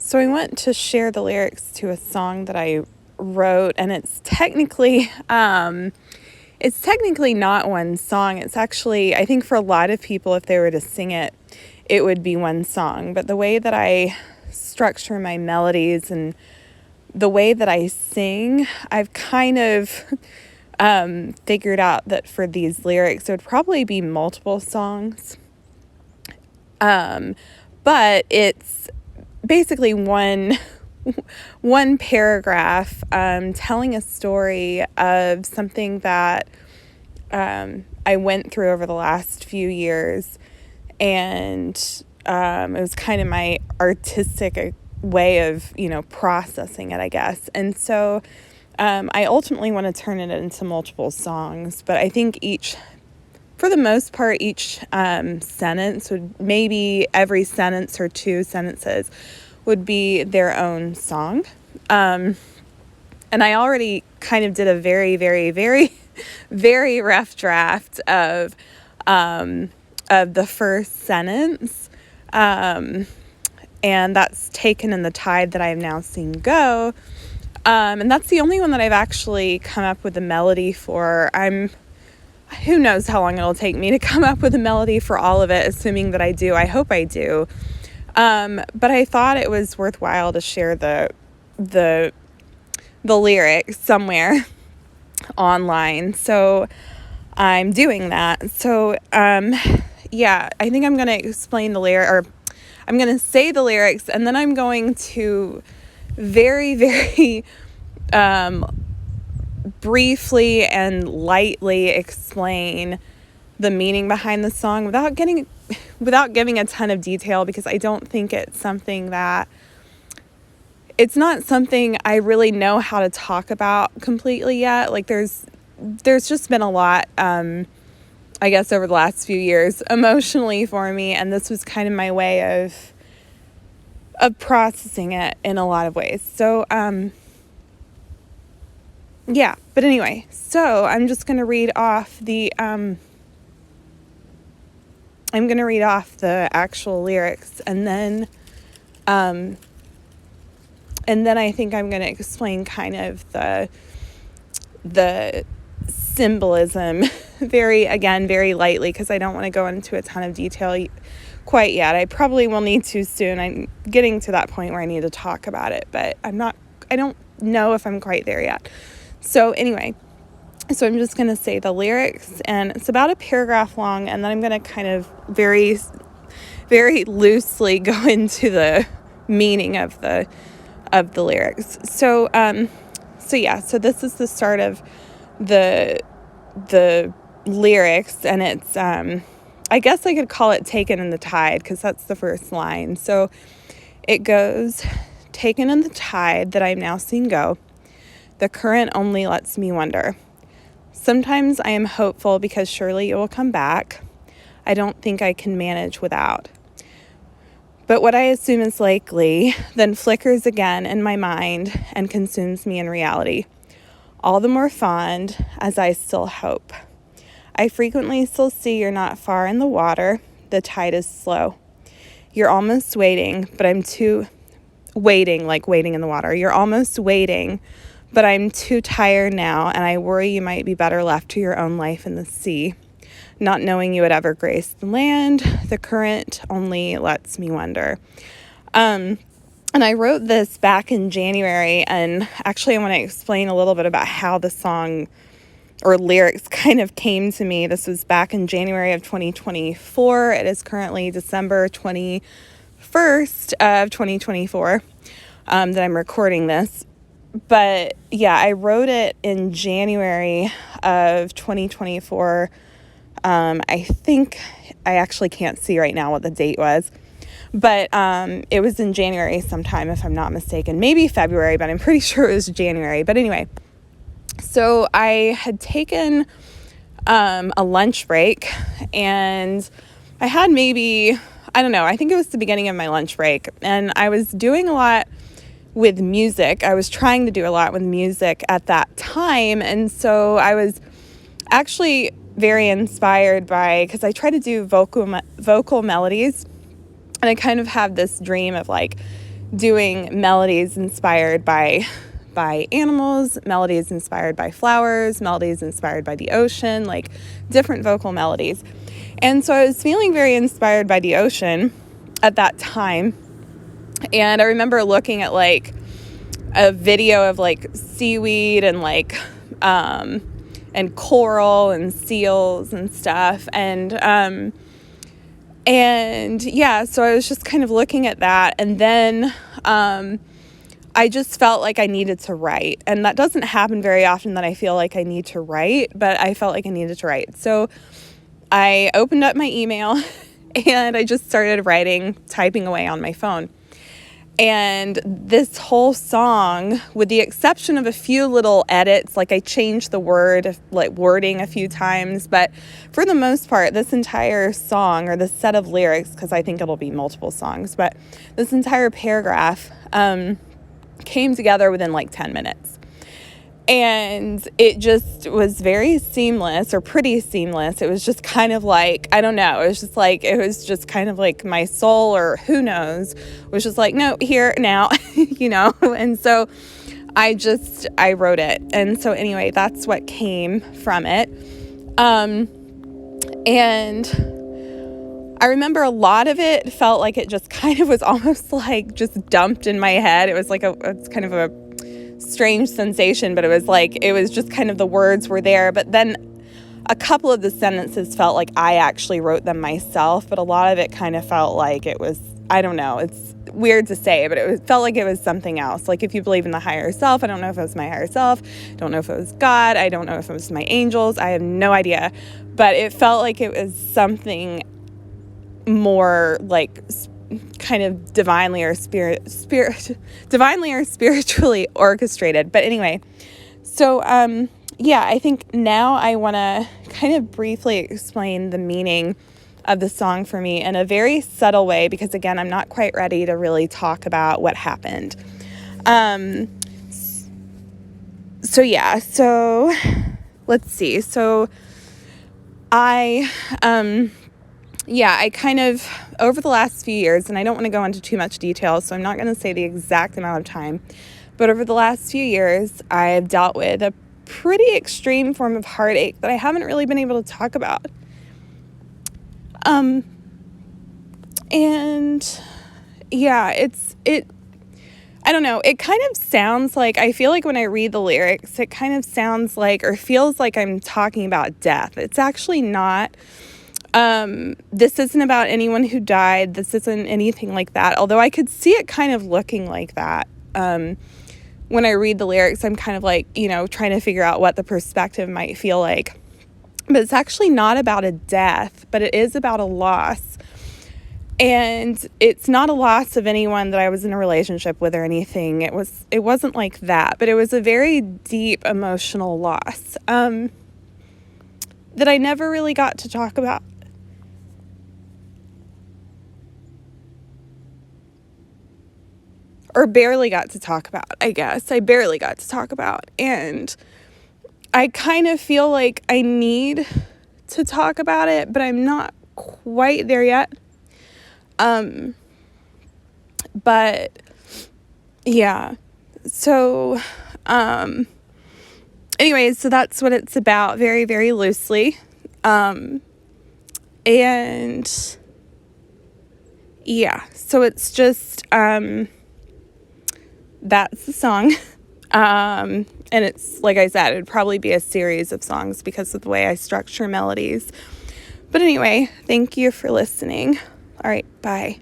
So I want to share the lyrics to a song that I wrote, and it's technically not one song. It's actually, I think for a lot of people, if they were to sing it, it would be one song. But the way that I structure my melodies and the way that I sing, I've kind of figured out that for these lyrics, it would probably be multiple songs. But it's basically one paragraph telling a story of something that I went through over the last few years, and it was kind of my artistic way of processing it, I guess. And so I ultimately want to turn it into multiple songs, but I think for the most part, each sentence would, maybe every sentence or two sentences would be their own song. And I already kind of did a very, very, very, very rough draft of the first sentence. And that's Taken in the Tide that I have now seen go. And that's the only one that I've actually come up with a melody for. Who knows how long it'll take me to come up with a melody for all of it, assuming that I do. I hope I do. But I thought it was worthwhile to share the lyrics somewhere online. So I'm doing that. So, yeah, I think I'm going to explain the lyric, or I'm going to say the lyrics, and then I'm going to very, very, briefly and lightly explain the meaning behind the song without giving a ton of detail, because I don't think it's not something I really know how to talk about completely yet. Like there's just been a lot, I guess, over the last few years emotionally for me, and this was kind of my way of processing it in a lot of ways. So, yeah, but anyway, so I'm just going to read off the actual lyrics, and then I think I'm going to explain kind of the symbolism very lightly, because I don't want to go into a ton of detail quite yet. I probably will need to soon. I'm getting to that point where I need to talk about it, but I don't know if I'm quite there yet. So anyway, so I'm just going to say the lyrics, and it's about a paragraph long, and then I'm going to kind of very, very loosely go into the meaning of the lyrics. So so this is the start of the lyrics, and it's I guess I could call it Taken in the Tide, because that's the first line. So it goes, taken in the tide that I'm now seeing go, the current only lets me wonder. Sometimes I am hopeful because surely it will come back. I don't think I can manage without. But what I assume is likely then flickers again in my mind and consumes me in reality. All the more fond as I still hope. I frequently still see you're not far in the water. The tide is slow. You're almost waiting, but I'm too waiting, like waiting in the water. You're almost waiting, but I'm too tired now, and I worry you might be better left to your own life in the sea. Not knowing you would ever grace the land, the current only lets me wonder. And I wrote this back in January, and actually I want to explain a little bit about how the song or lyrics kind of came to me. This was back in January of 2024. It is currently December 21st of 2024 that I'm recording this. But yeah, I wrote it in January of 2024. I think I actually can't see right now what the date was, but it was in January sometime, if I'm not mistaken. Maybe February, but I'm pretty sure it was January. But anyway, so I had taken a lunch break, and I had maybe, I don't know, I think it was the beginning of my lunch break, and I was doing a lot with music. I was trying to do a lot with music at that time, and so I was actually very inspired by, because I try to do vocal melodies, and I kind of have this dream of like doing melodies inspired by animals, melodies inspired by flowers, melodies inspired by the ocean, like different vocal melodies. And so I was feeling very inspired by the ocean at that time. And I remember looking at like a video of like seaweed and like and coral and seals and stuff. And yeah, so I was just kind of looking at that. And then I just felt like I needed to write. And that doesn't happen very often, that I feel like I need to write, but I felt like I needed to write. So I opened up my email and I just started writing, typing away on my phone. And this whole song, with the exception of a few little edits, like I changed the wording a few times, but for the most part, this entire song, or this set of lyrics, because I think it'll be multiple songs, but this entire paragraph came together within like 10 minutes. And it just was very seamless, or pretty seamless. It was just kind of like, I don't know, it was just kind of like my soul, or who knows, was just like, no, here, now, and so I wrote it. And so anyway, that's what came from it. And I remember a lot of it felt like it just kind of was almost like just dumped in my head. It was like it's kind of a strange sensation, but it was just kind of, the words were there, but then a couple of the sentences felt like I actually wrote them myself, but a lot of it kind of felt like it was, I don't know, it's weird to say, but felt like it was something else. Like, if you believe in the higher self, I don't know if it was my higher self, I don't know if it was God, I don't know if it was my angels, I have no idea, but it felt like it was something more like kind of divinely or spiritually orchestrated. But anyway, so yeah, I think now I want to kind of briefly explain the meaning of the song for me in a very subtle way, because again, I'm not quite ready to really talk about what happened. So let's see. So I kind of, over the last few years, and I don't want to go into too much detail, so I'm not going to say the exact amount of time, but over the last few years, I've dealt with a pretty extreme form of heartache that I haven't really been able to talk about. And yeah, I don't know, it kind of sounds like, I feel like when I read the lyrics, it kind of sounds like, or feels like I'm talking about death. It's actually not. This isn't about anyone who died. This isn't anything like that. Although I could see it kind of looking like that. When I read the lyrics, I'm kind of like, trying to figure out what the perspective might feel like. But it's actually not about a death, but it is about a loss. And it's not a loss of anyone that I was in a relationship with or anything. It wasn't like that, but it was a very deep emotional loss, that I never really got to talk about. Or barely got to talk about, I guess. I barely got to talk about. And I kind of feel like I need to talk about it, but I'm not quite there yet. But yeah. So, anyways, so that's what it's about, very, very loosely. And yeah, so it's just, that's the song. And it's, like I said, it would probably be a series of songs because of the way I structure melodies. But anyway, thank you for listening. All right, bye.